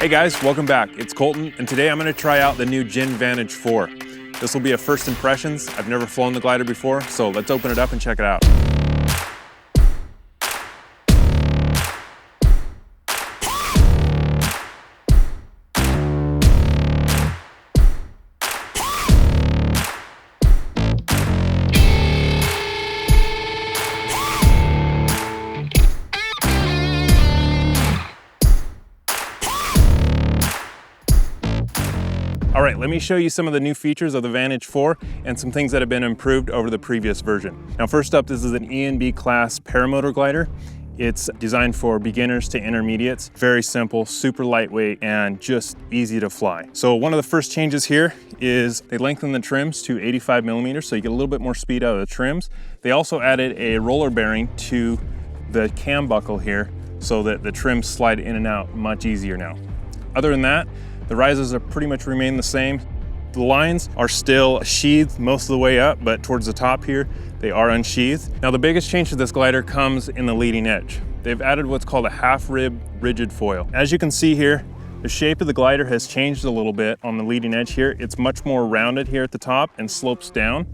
Hey guys, welcome back. It's Colton, and today I'm going to try out the new Gin Vantage 4. This will be a first impressions. I've never flown the glider before, so let's open it up and check it out. All right, let me show you some of the new features of the Vantage 4 and some things that have been improved over the previous version. Now, first up, this is an E&B class paramotor glider. It's designed for beginners to intermediates. Very simple, super lightweight, and just easy to fly. So one of the first changes here is they lengthened the trims to 85 millimeters, so you get a little bit more speed out of the trims. They also added a roller bearing to the cam buckle here so that the trims slide in and out much easier now. Other than that, the risers are pretty much remain the same. The lines are still sheathed most of the way up, but towards the top here, they are unsheathed. Now, the biggest change to this glider comes in the leading edge. They've added what's called a half-rib Rigifoil. As you can see here, the shape of the glider has changed a little bit on the leading edge here. It's much more rounded here at the top and slopes down.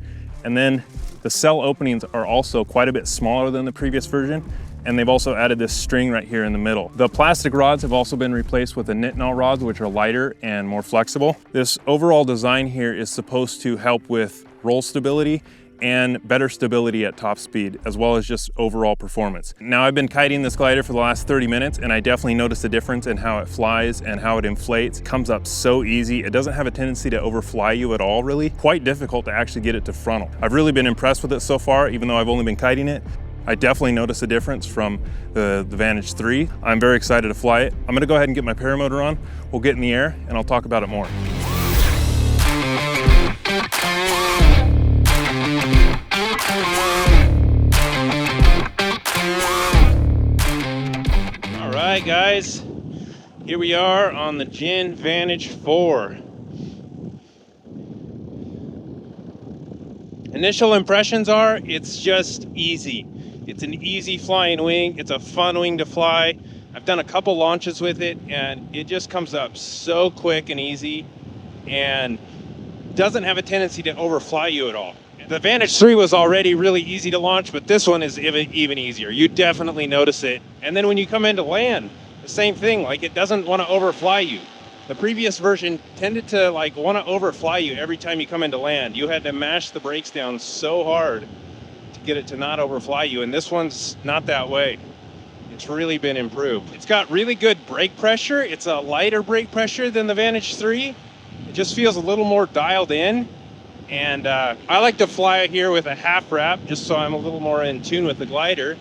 And then the cell openings are also quite a bit smaller than the previous version. And they've also added this string right here in the middle. The plastic rods have also been replaced with the Nitinol rods, which are lighter and more flexible. This overall design here is supposed to help with roll stability and better stability at top speed, as well as just overall performance. Now, I've been kiting this glider for the last 30 minutes, and I definitely noticed a difference in how it flies and how it inflates. It comes up so easy. It doesn't have a tendency to overfly you at all, really. Quite difficult to actually get it to frontal. I've really been impressed with it so far, even though I've only been kiting it. I definitely noticed a difference from the Vantage 3. I'm very excited to fly it. I'm gonna go ahead and get my paramotor on. We'll get in the air and I'll talk about it more. All right, guys, here we are on the Gin Vantage 4. Initial impressions are, it's just easy. It's an easy flying wing. It's a fun wing to fly. I've done a couple launches with it and it just comes up so quick and easy and doesn't have a tendency to overfly you at all. The Vantage 3 was already really easy to launch, but this one is even easier. You definitely notice it. And then when you come into land, the same thing, like it doesn't want to overfly you. The previous version tended to want to overfly you every time you come into land. You had to mash the brakes down so hard to get it to not overfly you, and this one's not that way. It's really been improved. It's got really good brake pressure. It's a lighter brake pressure than the Vantage 3. It just feels a little more dialed in, and I like to fly here with a half wrap just so I'm a little more in tune with the glider,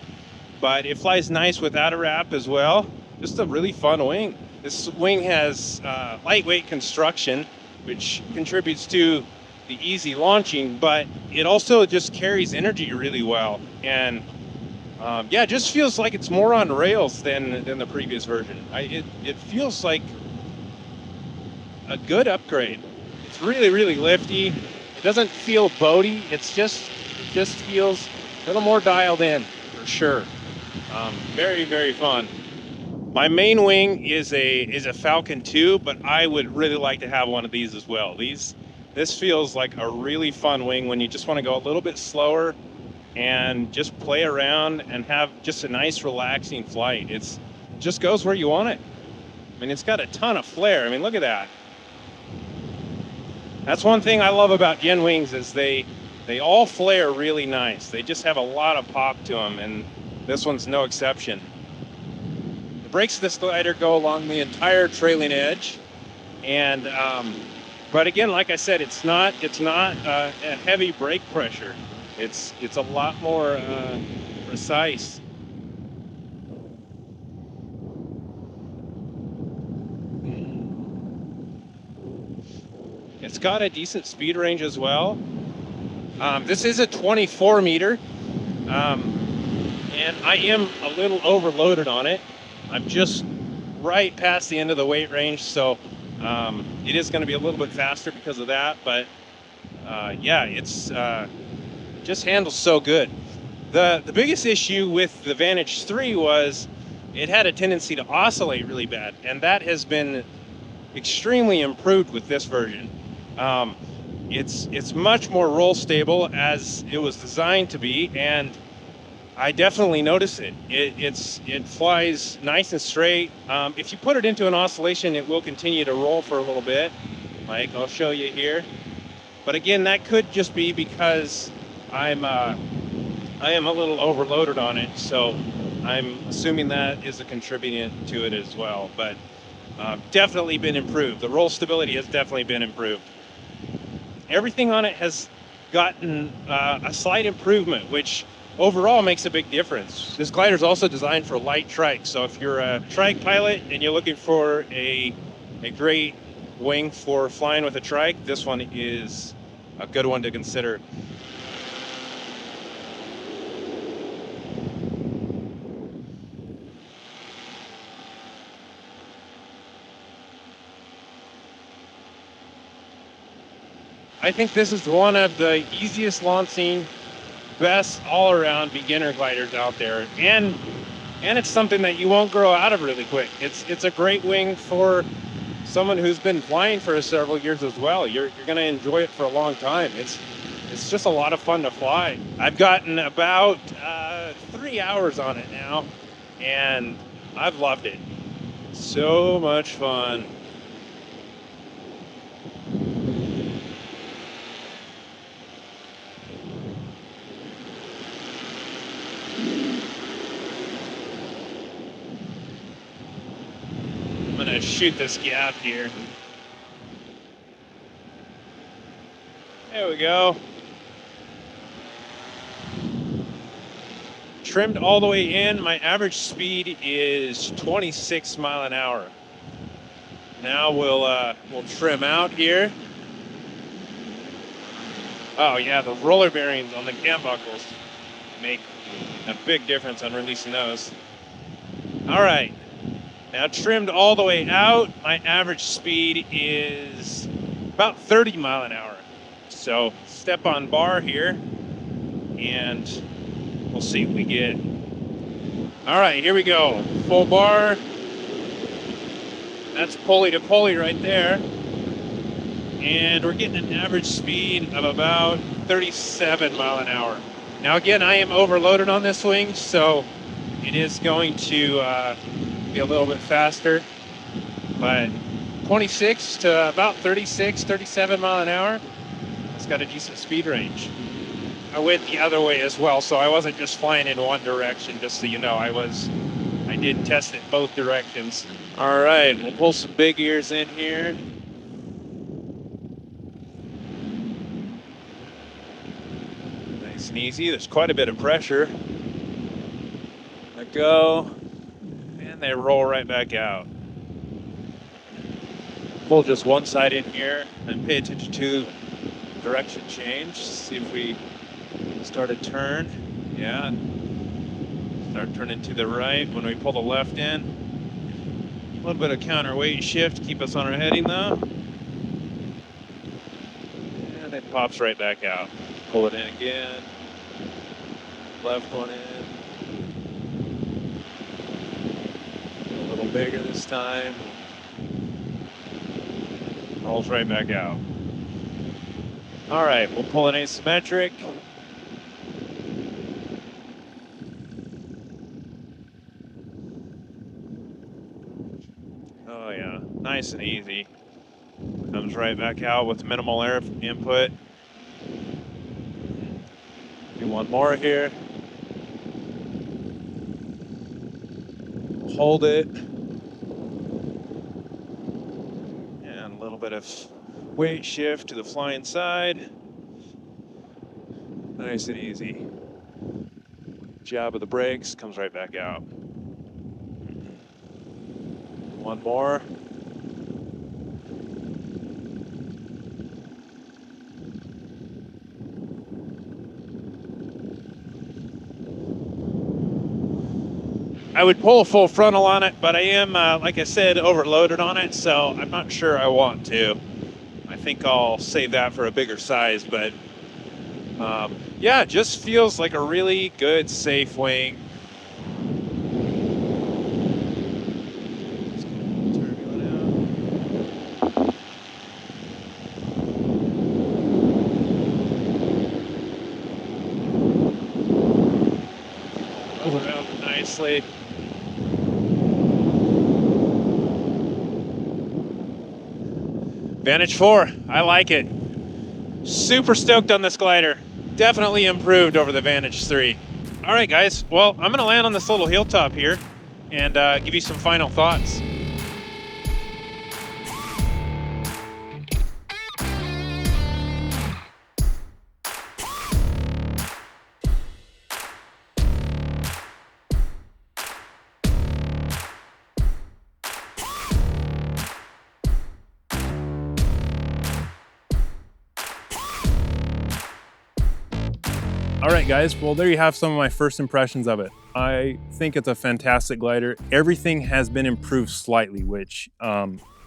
but it flies nice without a wrap as well. Just a really fun wing. This wing has lightweight construction, which contributes to the easy launching, but it also just carries energy really well. And yeah, it just feels like it's more on rails than the previous version. It feels like a good upgrade. It's really lifty. It doesn't feel boaty. It just feels a little more dialed in for sure. Very fun. My main wing is a Falcon 2, but I would really like to have one of these as well. This feels like a really fun wing when you just want to go a little bit slower and just play around and have just a nice relaxing flight. It just goes where you want it. I mean, it's got a ton of flare. I mean, look at that. That's one thing I love about Gin wings is they all flare really nice. They just have a lot of pop to them, and this one's no exception. The brakes of this glider go along the entire trailing edge, and but again, like I said, it's not a heavy brake pressure. It's a lot more precise. It's got a decent speed range as well. This is a 24 meter, and I am a little overloaded on it. I'm just right past the end of the weight range, so it is going to be a little bit faster because of that, but yeah, it's just handles so good. The biggest issue with the Vantage 3 was it had a tendency to oscillate really bad, and that has been extremely improved with this version. Um, it's much more roll stable as it was designed to be, and I definitely notice it. It flies nice and straight. If you put it into an oscillation, it will continue to roll for a little bit. Like I'll show you here. But again, that could just be because I am a little overloaded on it, so I'm assuming that is a contributing to it as well. But definitely been improved. The roll stability has definitely been improved. Everything on it has gotten a slight improvement, which overall makes a big difference. This glider is also designed for light trike, so if you're a trike pilot and you're looking for a great wing for flying with a trike, this one is a good one to consider. I think this is one of the easiest launching, best all-around beginner gliders out there, and it's something that you won't grow out of really quick. It's a great wing for someone who's been flying for several years as well. You're going to enjoy it for a long time. It's just a lot of fun to fly. I've gotten about 3 hours on it now, and I've loved it. So much fun. I'm gonna shoot this gap here. There we go. Trimmed all the way in. My average speed is 26 mile an hour. Now we'll trim out here. Oh yeah, the roller bearings on the cam buckles make a big difference on releasing those. All right, now trimmed all the way out. My average speed is about 30 mile an hour. So step on bar here, and we'll see what we get. All right, here we go. Full bar. That's pulley to pulley right there. And we're getting an average speed of about 37 mile an hour. Now again, I am overloaded on this wing, so it is going to be a little bit faster. But 26 to about 36, 37 mile an hour, it's got a decent speed range. I went the other way as well, so I wasn't just flying in one direction, just so you know. I did test it both directions. All right, we'll pull some big ears in here. Nice and easy. There's quite a bit of pressure. Let go, and they roll right back out. Pull just one side in here and pay attention to direction change. See if we start a turn. Yeah. Start turning to the right when we pull the left in. A little bit of counterweight shift, keep us on our heading though. And it pops right back out. Pull it in again. Left one in. A little bigger this time. Rolls right back out. All right, we'll pull an asymmetric. Oh yeah, nice and easy. Comes right back out with minimal air input. Do one more here. Hold it. And a little bit of weight shift to the flying side. Nice and easy. Jab of the brakes, comes right back out. One more. I would pull a full frontal on it, but I am, like I said, overloaded on it, so I'm not sure I want to. I think I'll save that for a bigger size, but yeah, it just feels like a really good, safe wing. honestly. Vantage 4, I like it. Super stoked on this glider. Definitely improved over the Vantage 3. All right, guys. Well, I'm gonna land on this little hilltop here and give you some final thoughts. All right, guys, well, there you have some of my first impressions of it. I think it's a fantastic glider. Everything has been improved slightly, which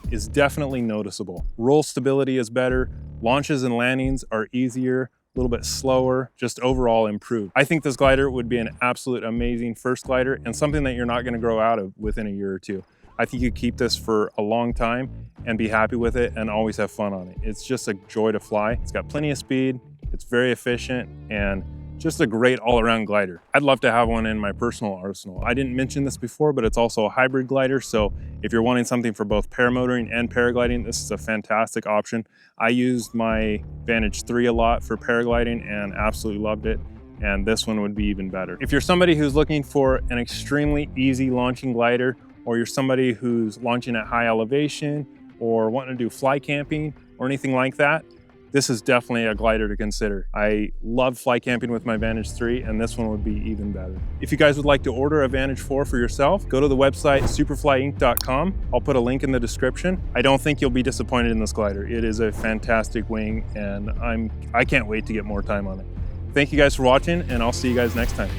is definitely noticeable. Roll stability is better, launches and landings are easier, a little bit slower, just overall improved. I think this glider would be an absolute amazing first glider and something that you're not gonna grow out of within a year or two. I think you keep this for a long time and be happy with it and always have fun on it. It's just a joy to fly. It's got plenty of speed, it's very efficient, and just a great all-around glider. I'd love to have one in my personal arsenal. I didn't mention this before, but it's also a hybrid glider. So if you're wanting something for both paramotoring and paragliding, this is a fantastic option. I used my Vantage 3 a lot for paragliding and absolutely loved it. And this one would be even better. If you're somebody who's looking for an extremely easy launching glider, or you're somebody who's launching at high elevation or wanting to do fly camping or anything like that, this is definitely a glider to consider. I love fly camping with my Vantage 3, and this one would be even better. If you guys would like to order a Vantage 4 for yourself, go to the website superflyinc.com. I'll put a link in the description. I don't think you'll be disappointed in this glider. It is a fantastic wing, and I can't wait to get more time on it. Thank you guys for watching, and I'll see you guys next time.